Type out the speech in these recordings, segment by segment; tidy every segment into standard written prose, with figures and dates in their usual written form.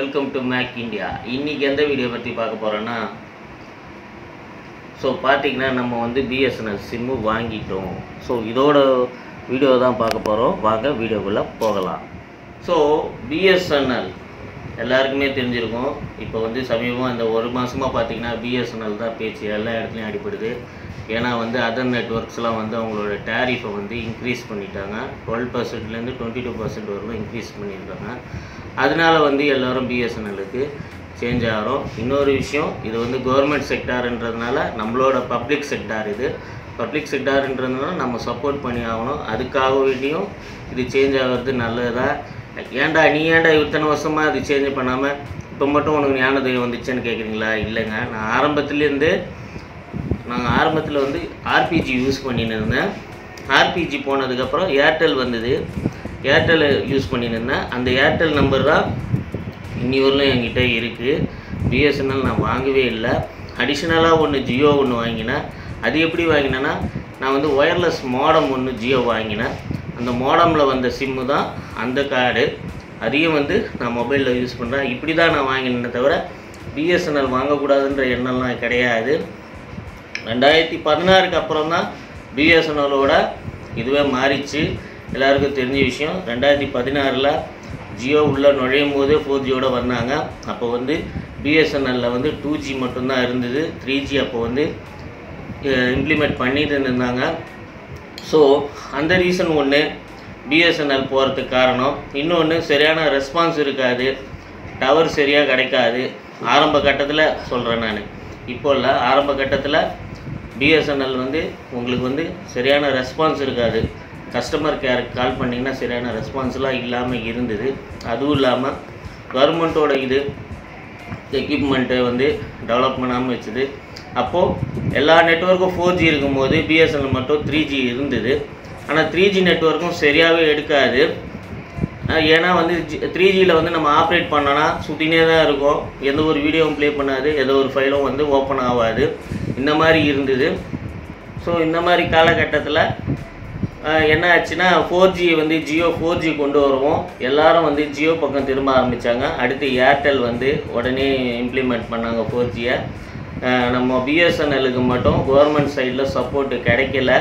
Welcome to make India. இன்றைக்கி எந்த video பற்றி பார்க்க போகிறோன்னா, பார்த்தீங்கன்னா நம்ம வந்து பிஎஸ்என்எல் சிம்மு வாங்கிட்டோம். இதோட வீடியோ தான் பார்க்க போகிறோம். வாங்க வீடியோக்குள்ளே போகலாம். பிஎஸ்என்எல் எல்லாருக்குமே தெரிஞ்சிருக்கும். இப்போ வந்து சமீபமாக இந்த ஒரு மாதமாக பார்த்தீங்கன்னா பிஎஸ்என்எல் தான் பேச்சு எல்லா இடத்துலையும் அடிப்படுது. ஏன்னா வந்து அதர் நெட்ஒர்க்ஸ்லாம் வந்து அவங்களோட டேரிஃபை வந்து இன்க்ரீஸ் பண்ணிட்டாங்க. 12% 22% வரலும் இன்க்ரீஸ் பண்ணியிருக்காங்க. அதனால வந்து எல்லோரும் பிஎஸ்என்எலுக்கு சேஞ்ச் ஆகிறோம். இன்னொரு விஷயம், இது வந்து கவர்மெண்ட் செக்டார்ன்றதுனால நம்மளோட பப்ளிக் செக்டார், இது பப்ளிக் செக்டார்ன்றதுனால நம்ம சப்போர்ட் பண்ணி ஆகணும். அதுக்காக வேண்டியும் இது சேஞ்ச் ஆகிறது நல்லதுதான். ஏன்டா இத்தனை வருஷமாக இது சேஞ்ச் பண்ணாமல் இப்போ மட்டும் உனக்கு ஞான தைரியம் வந்துச்சுன்னு கேட்குறீங்களா? இல்லைங்க, நாங்கள் ஆரம்பத்தில் வந்து ஆர்பிஜி யூஸ் பண்ணின்னு இருந்தேன். ஆர்பிஜி போனதுக்கப்புறம் ஏர்டெல் வந்தது. ஏர்டெல் யூஸ் பண்ணின்னு இருந்தேன். அந்த ஏர்டெல் நம்பர் தான் இன்னி வரலும் என்கிட்ட இருக்குது. பிஎஸ்என்எல் நான் வாங்கவே இல்லை. அடிஷ்னலாக ஒன்று ஜியோ ஒன்று வாங்கினேன். அது எப்படி வாங்கினேன்னா, நான் வந்து ஒயர்லெஸ் மோடம் ஒன்று ஜியோ வாங்கினேன். அந்த மோடமில் வந்த சிம்மு தான் அந்த கார்டு. அதையும் வந்து நான் மொபைலில் யூஸ் பண்ணுறேன். இப்படி தான் நான் வாங்கினேன் தவிர பிஎஸ்என்எல் வாங்கக்கூடாதுன்ற எண்ணம்லாம் கிடையாது. 2016க்கு அப்புறம் தான் பிஎஸ்என்எலோட இதுவே மாறிச்சு. எல்லாருக்கும் தெரிஞ்ச விஷயம். 2016ல் ஜியோ உள்ளே நுழையும் போதே 4Gயோடு வந்தாங்க. அப்போ வந்து பிஎஸ்என்எல்லில் வந்து 2G மட்டும்தான் இருந்தது. 3G அப்போ வந்து இம்ப்ளிமெண்ட் பண்ணிட்டு இருந்தாங்க. அந்த ரீசன் ஒன்று பிஎஸ்என்எல் போகிறதுக்கு காரணம். இன்னொன்று, சரியான ரெஸ்பான்ஸ் இருக்காது, டவர் சரியாக கிடைக்காது. ஆரம்ப கட்டத்தில் சொல்கிறேன் நான், இப்போ இல்லை, ஆரம்ப கட்டத்தில் பிஎஸ்என்எல் வந்து உங்களுக்கு வந்து சரியான ரெஸ்பான்ஸ் இருக்காது. கஸ்டமர் கேருக்கு கால் பண்ணிங்கன்னா சரியான ரெஸ்பான்ஸ்லாம் இல்லாமல் இருந்தது. அதுவும் இல்லாமல் கவர்மெண்ட்டோட இது எக்யூப்மெண்ட்டை வந்து டெவலப் பண்ணாமல் வச்சுது. அப்போது எல்லா நெட்வொர்க்கும் 4G இருக்கும்போது பிஎஸ்என்எல் மட்டும் 3G இருந்தது. ஆனால் 3G நெட்வொர்க்கும் சரியாகவே எடுக்காது. ஏன்னா வந்து 3Gயில் வந்து நம்ம ஆப்ரேட் பண்ணோன்னா சுற்றினே தான் இருக்கும். எந்த ஒரு வீடியோவும் ப்ளே பண்ணாது, எந்த ஒரு ஃபைலும் வந்து ஓப்பன் ஆகாது. இந்த மாதிரி இருந்தது. இந்த மாதிரி காலகட்டத்தில் என்ன ஆச்சுன்னா, 4G வந்து ஜியோ 4G கொண்டு வருவோம். எல்லோரும் வந்து ஜியோ பக்கம் திரும்ப ஆரம்பித்தாங்க. அடுத்து ஏர்டெல் வந்து உடனே இம்ப்ளிமெண்ட் பண்ணாங்க 4Gயை. நம்ம பிஎஸ்என்எலுக்கு மட்டும் கவர்மெண்ட் சைடில் சப்போர்ட்டு கிடைக்கல.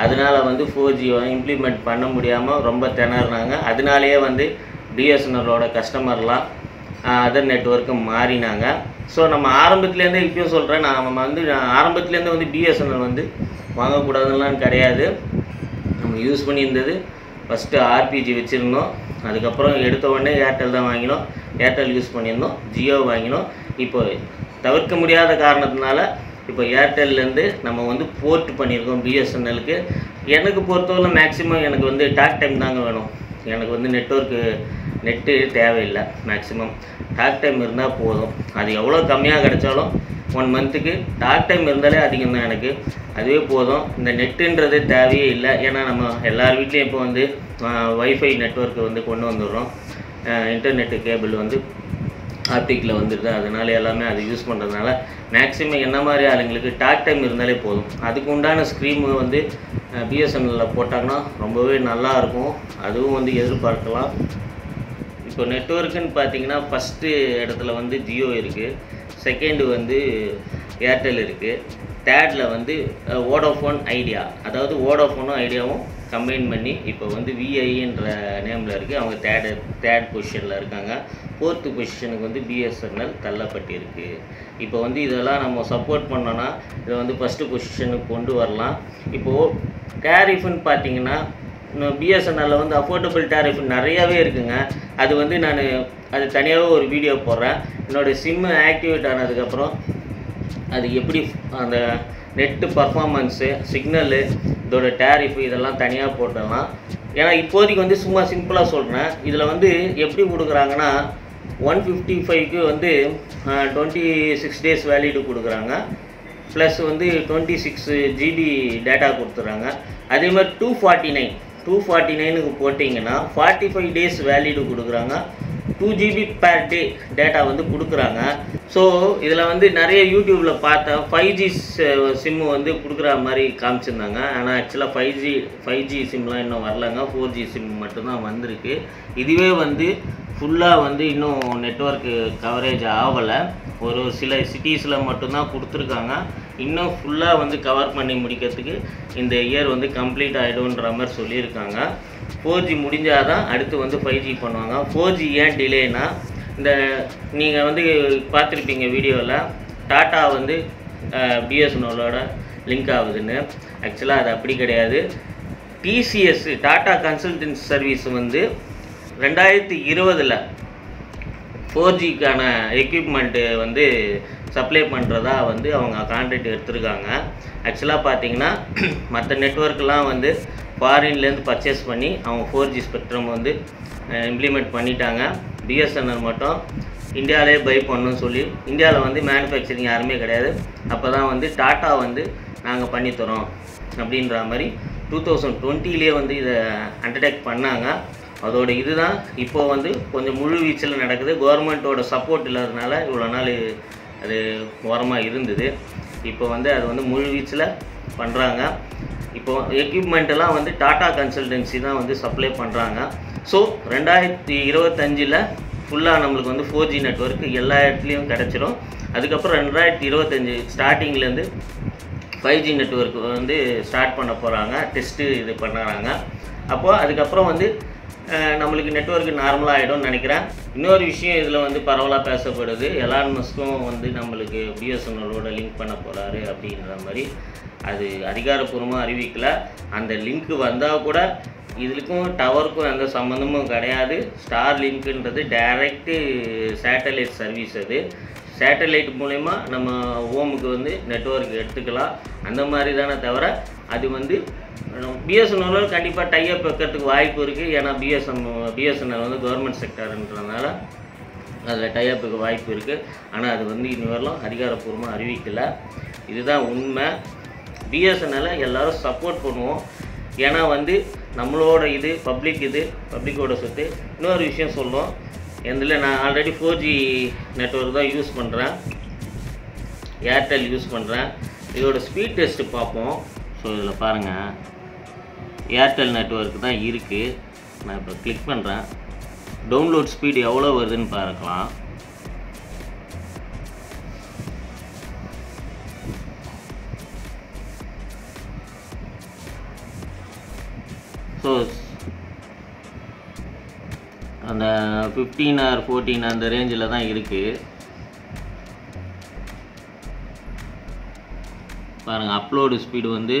அதனால் வந்து 4G இம்ப்ளிமெண்ட் பண்ண முடியாமல் ரொம்ப திணறினாங்க. அதனாலேயே வந்து பிஎஸ்என்எலோட கஸ்டமர்லாம் அதர் நெட்வொர்க்கு மாறினாங்க. நம்ம ஆரம்பத்துலேருந்தே இப்பயும் சொல்கிறேன், நான் ஆரம்பத்துலேருந்து வந்து பிஎஸ்என்எல் வந்து வாங்கக்கூடாதுலாம் கிடையாது. நம்ம யூஸ் பண்ணியிருந்தது ஃபஸ்ட்டு ஆர்பிஜி வச்சுருந்தோம். அதுக்கப்புறம் எடுத்த உடனே ஏர்டெல் தான் வாங்கினோம். ஏர்டெல் யூஸ் பண்ணியிருந்தோம், ஜியோ வாங்கினோம். இப்போ தவிர்க்க முடியாத காரணத்தினால இப்போ ஏர்டெல்லேருந்து நம்ம வந்து போர்ட் பண்ணியிருக்கோம் பிஎஸ்என்எலுக்கு. எனக்கு பொறுத்தவரை மேக்ஸிமம் எனக்கு வந்து டாக் டைம் தாங்க வேணும். எனக்கு வந்து நெட்டு தேவையில்லை. மேக்ஸிமம் டாக் டைம் இருந்தால் போதும். அது எவ்வளோ கம்மியாக கிடைச்சாலும் 1 மந்த்துக்கு டாக் டைம் இருந்தாலே அதிகம் தான் எனக்கு. அதுவே போதும். இந்த நெட்டுன்றது தேவையே இல்லை. ஏன்னா நம்ம எல்லார் வீட்லேயும் இப்போ வந்து வைஃபை நெட்வொர்க்கு வந்து கொண்டு வந்துடுறோம். இன்டர்நெட்டு கேபிள் வந்து ஆப்டிக்கில் வந்துடுது. அதனால எல்லாமே அது யூஸ் பண்ணுறதுனால மேக்ஸிமம் என்ன மாதிரி ஆளுங்களுக்கு டாக் டைம் இருந்தாலே போதும். அதுக்கு உண்டான ஸ்க்ரீமு வந்து பிஎஸ்என்எல்லில் போட்டாங்கன்னா ரொம்பவே நல்லாயிருக்கும். அதுவும் வந்து எதிர்பார்க்கலாம். இப்போ நெட்வொர்க்குன்னு பார்த்தீங்கன்னா, ஃபஸ்ட்டு இடத்துல வந்து ஜியோ இருக்குது, செகண்டு வந்து ஏர்டெல் இருக்குது, தேர்டில் வந்து வோடாஃபோன் ஐடியா. அதாவது வோடாஃபோனும் ஐடியாவும் கம்பைன் பண்ணி இப்போ வந்து விஐன்ற நேமில் இருக்குது. அவங்க தேர்ட் பொசிஷனில் இருக்காங்க. 4th பொசிஷனுக்கு வந்து பிஎஸ்என்எல் தள்ளப்பட்டிருக்கு. இப்போ வந்து இதெல்லாம் நம்ம சப்போர்ட் பண்ணோன்னா இதை வந்து ஃபஸ்ட்டு பொசிஷனுக்கு கொண்டு வரலாம். இப்போது டேரிஃப்னு பார்த்தீங்கன்னா, பிஎஸ்என்எல்லில் வந்து அஃபோர்டபுள் டேரிஃப் நிறையாவே இருக்குங்க. அது வந்து நான் அது தனியாகவே ஒரு வீடியோ போடுறேன். என்னோடய சிம்மு ஆக்டிவேட் ஆனதுக்கப்புறம் அது எப்படி அந்த நெட்டு பர்ஃபார்மன்ஸு, சிக்னலு, இதோட டேரிஃபு இதெல்லாம் தனியாக போட்டுடலாம். ஏன்னா இப்போதைக்கு வந்து சும்மா சிம்பிளாக சொல்கிறேன். இதில் வந்து எப்படி கொடுக்குறாங்கன்னா, 155க்கு வந்து 26 டேஸ் வேலிடு கொடுக்குறாங்க. ப்ளஸ் வந்து 26 GB டேட்டா கொடுத்துட்றாங்க. அதே மாதிரி 249க்கு போட்டிங்கன்னா 45 டேஸ் வேலிடு கொடுக்குறாங்க. 2 GB per day டேட்டா வந்து கொடுக்குறாங்க. இதில் வந்து நிறைய யூடியூப்பில் பார்த்தேன் 5G சிம்மு வந்து கொடுக்குற மாதிரி காமிச்சிருந்தாங்க. ஆனால் ஆக்சுவலாக 5G சிம்லாம் இன்னும் வரலங்க. 4G சிம் மட்டும்தான் வந்திருக்கு. இதுவே வந்து ஃபுல்லாக வந்து இன்னும் நெட்வொர்க்கு கவரேஜ் ஆகலை. ஒரு சில சிட்டிஸில் மட்டும்தான் கொடுத்துருக்காங்க. இன்னும் ஃபுல்லாக வந்து கவர் பண்ணி முடிக்கிறதுக்கு இந்த இயர் வந்து கம்ப்ளீட் ஆகிடும்ன்ற மாதிரி சொல்லியிருக்காங்க. 4G முடிஞ்சால் தான் அடுத்து வந்து 5G பண்ணுவாங்க. 4G ஏன் டிலேனா, இந்த நீங்கள் வந்து பார்த்துருப்பீங்க வீடியோவில், டாட்டா வந்து பிஎஸ்என்எல்லோட லிங்க் ஆகுதுன்னு. ஆக்சுவலாக அது அப்படி கிடையாது. டிசிஎஸ் டாட்டா கன்சல்டன்சி சர்வீஸ் வந்து 2020 4Gக்கான எக்யூப்மெண்ட்டு வந்து சப்ளை பண்ணுறதா வந்து அவங்க கான்ட்ராக்ட் எடுத்திருக்காங்க. ஆக்சுவலாக பார்த்தீங்கன்னா மற்ற நெட்வொர்க்கெலாம் வந்து ஃபாரின்லேருந்து பர்ச்சேஸ் பண்ணி அவங்க 4G ஸ்பெக்ட்ரம் வந்து இம்ப்ளிமெண்ட் பண்ணிட்டாங்க. பிஎஸ்என்எல் மட்டும் இந்தியாவிலே பை பண்ணணும்னு சொல்லி, இந்தியாவில் வந்து மேனுஃபேக்சரிங் யாருமே கிடையாது. அப்போ தான் வந்து டாட்டா வந்து நாங்கள் பண்ணித்தரோம் அப்படின்ற மாதிரி 2020 வந்து இதை அண்டர்டேக் பண்ணாங்க. அதோட இதுதான் இப்போ வந்து கொஞ்சம் முழு வீச்சில் நடக்குது. கவர்மெண்ட்டோட சப்போர்ட் இல்லாததுனால இவ்வளோ நாள் அது ஓரமாக இருந்தது. இப்போ வந்து அது வந்து முழு வீச்சில் பண்ணுறாங்க. இப்போ எக்யூப்மெண்ட்டெல்லாம் வந்து டாட்டா கன்சல்டன்சி தான் வந்து சப்ளை பண்ணுறாங்க. ஸோ 2025 ஃபுல்லாக நம்மளுக்கு வந்து 4G நெட்வொர்க் எல்லா இடத்துலையும் கிடச்சிரும். அதுக்கப்புறம் 2025 ஸ்டார்டிங்லேருந்து 5G நெட்வொர்க் வந்து ஸ்டார்ட் பண்ண போகிறாங்க. டெஸ்ட்டு இது பண்ணுறாங்க. அப்போது அதுக்கப்புறம் வந்து நம்மளுக்கு நெட்வொர்க் நார்மலாக ஆகிடும்னு நினைக்கிறேன். இன்னொரு விஷயம் இதில் வந்து பரவலாக பேசப்படுது, எலான் மஸ்க்கும் வந்து நம்மளுக்கு பிஎஸ்என்எல்லோட லிங்க் பண்ண போகிறாரு அப்படின்ற மாதிரி. அது அதிகாரப்பூர்வமாக அறிவிக்கலை. அந்த லிங்க்கு வந்தால் கூட இதுக்கும் டவருக்கும் எந்த சம்மந்தமும் கிடையாது. ஸ்டார் லிங்க்குன்றது டைரெக்டு சேட்டலைட் சர்வீஸ். அது சேட்டலைட் மூலமா நம்ம ஹோமுக்கு வந்து நெட்வொர்க் எடுத்துக்கலாம். அந்த மாதிரி தானே தவிர அது வந்து பிஎஸ்என்எல் கண்டிப்பாக டைஅப் வைக்கிறதுக்கு வாய்ப்பு இருக்குது. ஏன்னா பிஎஸ்என்எல் வந்து கவர்மெண்ட் செக்டர்ன்றதுனால அதில் டைஅப்புக்கு வாய்ப்பு இருக்குது. ஆனால் அது வந்து இன்னும் வரலாம் அதிகாரப்பூர்வமாக அறிவிக்கலை. இதுதான் உண்மை. பிஎஸ்என்எல்லை எல்லோரும் சப்போர்ட் பண்ணுவோம். ஏன்னா வந்து நம்மளோட இது பப்ளிக்கோட சொத்து. இன்னொரு விஷயம் சொல்லுவோம், இதில் நான் ஆல்ரெடி 4G நெட்வொர்க் தான் யூஸ் பண்ணுறேன், ஏர்டெல் யூஸ் பண்ணுறேன். இதோட ஸ்பீட் டெஸ்ட்டு பார்ப்போம். ஸோ இதில் பாருங்கள், ஏர்டெல் நெட்வொர்க் தான் இருக்குது. நான் இப்போ கிளிக் பண்ணுறேன். டவுன்லோட் ஸ்பீடு எவ்வளோ வருதுன்னு பார்க்கலாம். ஸோ அந்த 15 or 14 அந்த ரேஞ்சில் தான் இருக்குது. பாருங்கள், அப்லோடு ஸ்பீடு வந்து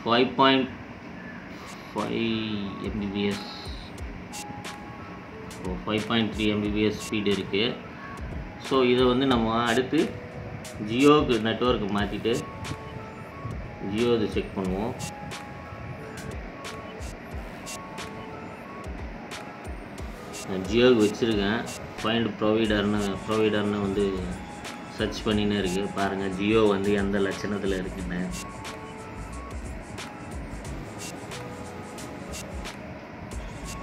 5.5 Mbps, 5.3 Mbps ஸ்பீடு இருக்குது. ஸோ இதை வந்து நம்ம அடுத்து ஜியோக்கு நெட்வொர்க் மாற்றிட்டு ஜியோ இது செக் பண்ணுவோம். ஜியோக்கு வச்சுருக்கேன். ஃபைண்ட் ப்ரொவைடர்னு வந்து சர்ச் பண்ணினே இருக்குது. பாருங்கள் ஜியோ வந்து எந்த லட்சணத்தில் இருக்குன்னு.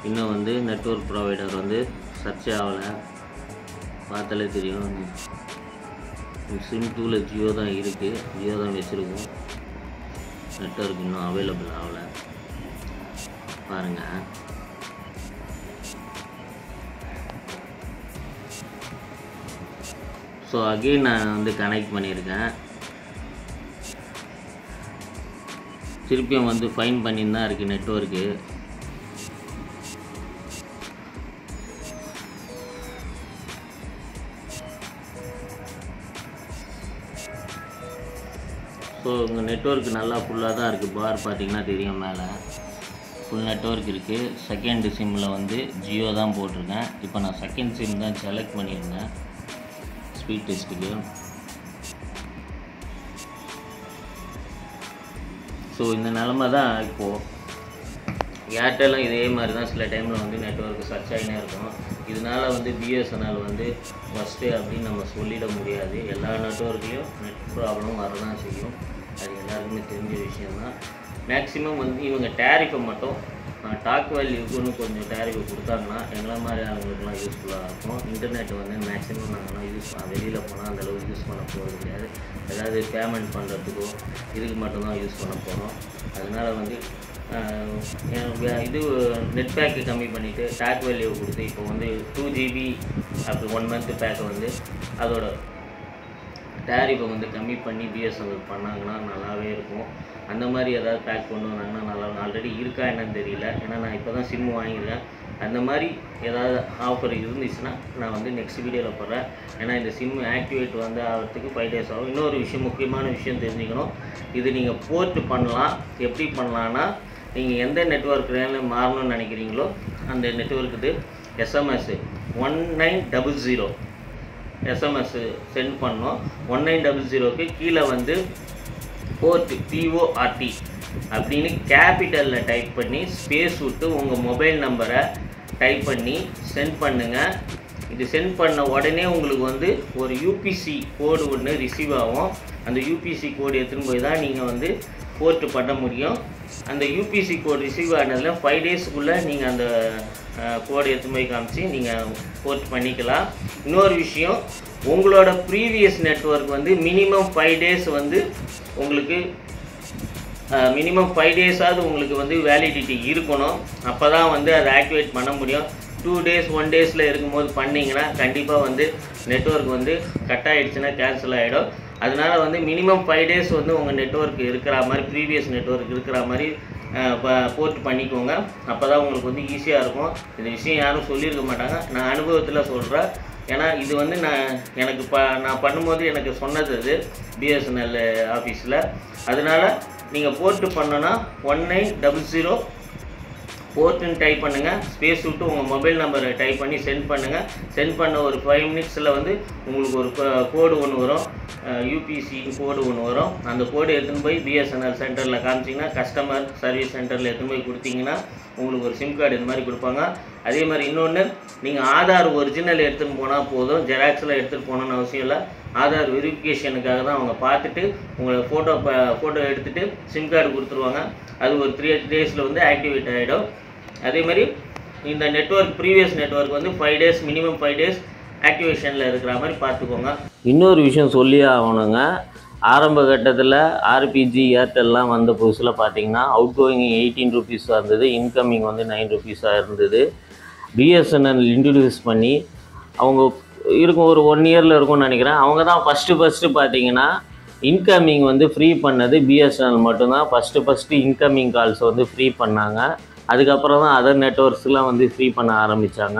இன்னும் வந்து நெட்வொர்க் ப்ரொவைடர் வந்து சர்ச் ஆகலை. பார்த்தாலே தெரியும். சிம் 2ல ஜியோ தான் இருக்குது, ஜியோ தான் வச்சுருக்கோம். நெட்வொர்க் இன்னும் அவைலபிள் ஆகலை. பாருங்கள், ஸோ அகெயின் நான் வந்து கனெக்ட் பண்ணியிருக்கேன். திருப்பியும் வந்து ஃபைன் பண்ணின்னு தான் இருக்குது நெட்வொர்க்கு. ஸோ உங்கள் நெட்வொர்க் நல்லா ஃபுல்லாக தான் இருக்குது. பார் பார்த்திங்கன்னா தெரியும், மேலே ஃபுல் நெட்வொர்க் இருக்குது. செகண்ட் சிம்மில் வந்து ஜியோ தான் போட்டிருக்கேன். இப்போ நான் செகண்ட் சிம் தான் செலக்ட் பண்ணியிருந்தேன் ஸ்பீட் டெஸ்ட்டுக்கு. ஸோ இந்த நிலமை தான் இப்போது. ஏர்டெல்லும் இதே மாதிரி தான் சில டைமில் வந்து நெட்வொர்க் சர்ச் ஆகினே இருக்கும். இதனால் வந்து பிஎஸ்என்எல் வந்து ஃபஸ்ட்டு அப்படின்னு நம்ம சொல்லிட முடியாது. எல்லா நெட்வொர்க்லேயும் நெட் ப்ராப்ளம் வரதான் செய்யும். அது எல்லாருக்குமே தெரிஞ்ச விஷயந்தான். மேக்ஸிமம் வந்து இவங்க டேரிஃபை மட்டும் டாக் வேல்யூக்குன்னு கொஞ்சம் டேரிஃபை கொடுத்தாங்கன்னா எங்களை மாதிரி ஆளுங்களுக்குலாம் யூஸ்ஃபுல்லாக இருக்கும். இன்டர்நெட் வந்து மேக்ஸிமம் நாங்கள்லாம் வெளியில் போனால் அந்தளவுக்கு யூஸ் பண்ண போகிறது கிடையாது. ஏதாவது பேமெண்ட் பண்ணுறதுக்கோ இதுக்கு மட்டும்தான் யூஸ் பண்ண போகிறோம். அதனால் வந்து இது நெட் பேக்கு கம்மி பண்ணிவிட்டு டேக் வேல்யூ கொடுத்து இப்போ வந்து 2 GB அப்படி 1 மந்த் பேக்கை வந்து அதோட டேரிஃபை வந்து கம்மி பண்ணி பிஎஸ்என்எல் பண்ணாங்கன்னா நல்லாவே இருக்கும். அந்த மாதிரி ஏதாவது பேக் கொண்டு வந்தாங்கன்னா நல்லா. ஆல்ரெடி இருக்கா என்னன்னு தெரியல, ஏன்னா நான் இப்போ தான் சிம்மு வாங்கியிருக்கேன். அந்த மாதிரி ஏதாவது ஆஃபர் இருந்துச்சுன்னா நான் வந்து நெக்ஸ்ட் வீடியோவில் போடுறேன். ஏன்னா இந்த சிம்மு ஆக்டிவேட் வந்து ஆகிறதுக்கு 5 days ஆகும். இன்னொரு விஷயம், முக்கியமான விஷயம் தெரிஞ்சுக்கணும். இது நீங்கள் போர்ட் பண்ணலாம். எப்படி பண்ணலான்னா, நீங்கள் எந்த நெட்வொர்க்கில் மாறணும்னு நினைக்கிறீங்களோ அந்த நெட்வொர்க்கு எஸ்எம்எஸ் 1900 எஸ்எம்எஸ் சென்ட் பண்ணோம். 1900க்கு கீழே வந்து போர்ட் PORT அப்படின்னு கேபிட்டலில் டைப் பண்ணி ஸ்பேஸ் விட்டு உங்கள் மொபைல் நம்பரை டைப் பண்ணி சென்ட் பண்ணுங்கள். இது சென்ட் பண்ண உடனே உங்களுக்கு வந்து ஒரு UPC கோடு ஒன்று ரிசீவ் ஆகும். அந்த UPC கோடு எடுத்துன்னு போய் தான் நீங்கள் வந்து போர்ட் பண்ண முடியும். அந்த UPC கோடு ரிசீவ் ஆனதில் 5 daysக்குள்ளே நீங்கள் அந்த கோடு எடுத்து போய் காமிச்சு நீங்கள் போர்ட் பண்ணிக்கலாம். இன்னொரு விஷயம், உங்களோட ப்ரீவியஸ் நெட்வொர்க் வந்து மினிமம் 5 days வந்து உங்களுக்கு மினிமம் 5 days உங்களுக்கு வந்து வேலிடிட்டி இருக்கணும். அப்போ தான் வந்து அதை ஆக்டிவேட் பண்ண முடியும். 2 days 1 daysல இருக்கும்போது பண்ணிங்கன்னா கண்டிப்பாக வந்து நெட்வொர்க் வந்து கட் ஆகிடுச்சுன்னா கேன்சல் ஆகிடும். அதனால வந்து மினிமம் 5 days வந்து உங்கள் நெட்வொர்க் இருக்கிற மாதிரி, ப்ரீவியஸ் நெட்வொர்க் இருக்கிற மாதிரி போர்ட் பண்ணிக்கோங்க. அப்போ தான் உங்களுக்கு வந்து ஈஸியாக இருக்கும். இந்த விஷயம் யாரும் சொல்லியிருக்க மாட்டாங்க, நான் அனுபவத்தில் சொல்கிறேன். ஏன்னா இது வந்து எனக்கு நான் பண்ணும்போது எனக்கு சொன்னது அது பிஎஸ்என்எல் ஆஃபீஸில். அதனால் நீங்கள் போர்ட்டு பண்ணோன்னா 1900 போர்ட்டுன்னு டைப் பண்ணுங்கள். ஸ்பேஸ் விட்டு உங்கள் மொபைல் நம்பரை டைப் பண்ணி சென்ட் பண்ணுங்கள். சென்ட் பண்ண ஒரு 5 minutesல வந்து உங்களுக்கு ஒரு கோடு ஒன்று வரும், UPC கோடு ஒன்று வரும். அந்த கோடு எடுத்துன்னு போய் பிஎஸ்என்எல் சென்டரில் காமிச்சிங்கன்னா, கஸ்டமர் சர்வீஸ் சென்டரில் எடுத்துன்னு போய் கொடுத்தீங்கன்னா உங்களுக்கு ஒரு சிம் கார்டு இந்த மாதிரி கொடுப்பாங்க. அதே மாதிரி இன்னொன்று, நீங்கள் ஆதார் ஒரிஜினல் எடுத்துகிட்டு போனால் போதும், ஜெராக்ஸில் எடுத்துகிட்டு போகணுன்னு அவசியம் இல்லை. ஆதார் வெரிஃபிகேஷனுக்காக தான் அவங்க பார்த்துட்டு உங்களை ஃபோட்டோ எடுத்துகிட்டு சிம் கார்டு கொடுத்துருவாங்க. அது ஒரு 3 daysல வந்து ஆக்டிவேட் ஆகிடும். அதே மாதிரி இந்த நெட்வொர்க் ப்ரீவியஸ் நெட்வொர்க் வந்து 5 days மினிமம் 5 days ஆக்டிவேஷனில் இருக்கிற மாதிரி பார்த்துக்கோங்க. இன்னொரு விஷயம் சொல்லியே ஆகணுங்க. ஆரம்ப கட்டத்தில் RPG ஏர்டெல்லாம் வந்த புதுசில் பார்த்தீங்கன்னா அவுட் கோயிங் 18 rupees இருந்தது, இன்கமிங் வந்து 9 rupees இருந்தது. பிஎஸ்என்எல் இன்ட்ரடியூஸ் பண்ணி அவங்க இருக்கும் ஒரு 1 yearல இருக்கும்னு நினைக்கிறேன். அவங்க தான் ஃபஸ்ட்டு பார்த்தீங்கன்னா இன்கமிங் வந்து ஃப்ரீ பண்ணது பிஎஸ்என்எல் மட்டும்தான். ஃபஸ்ட்டு இன்கமிங் கால்ஸ் வந்து ஃப்ரீ பண்ணாங்க. அதுக்கப்புறம் தான் அதர் நெட்வொர்க்ஸ்லாம் வந்து ஃப்ரீ பண்ண ஆரம்பித்தாங்க.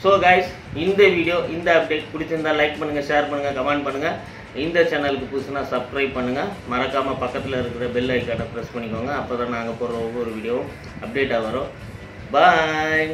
ஸோ கைஸ், இந்த வீடியோ, இந்த அப்டேட் பிடிச்சிருந்தால் லைக் பண்ணுங்கள், ஷேர் பண்ணுங்கள், கமெண்ட் பண்ணுங்கள். இந்த சேனலுக்கு புதுசுனா சப்ஸ்கிரைப் பண்ணுங்கள். மறக்காமல் பக்கத்தில் இருக்கிற பெல் ஐக்கானை ப்ரெஸ் பண்ணிக்கோங்க. அப்போ தான் நாங்கள் போடுற ஒவ்வொரு வீடியோவும் அப்டேட்டாக வரும். பாய்.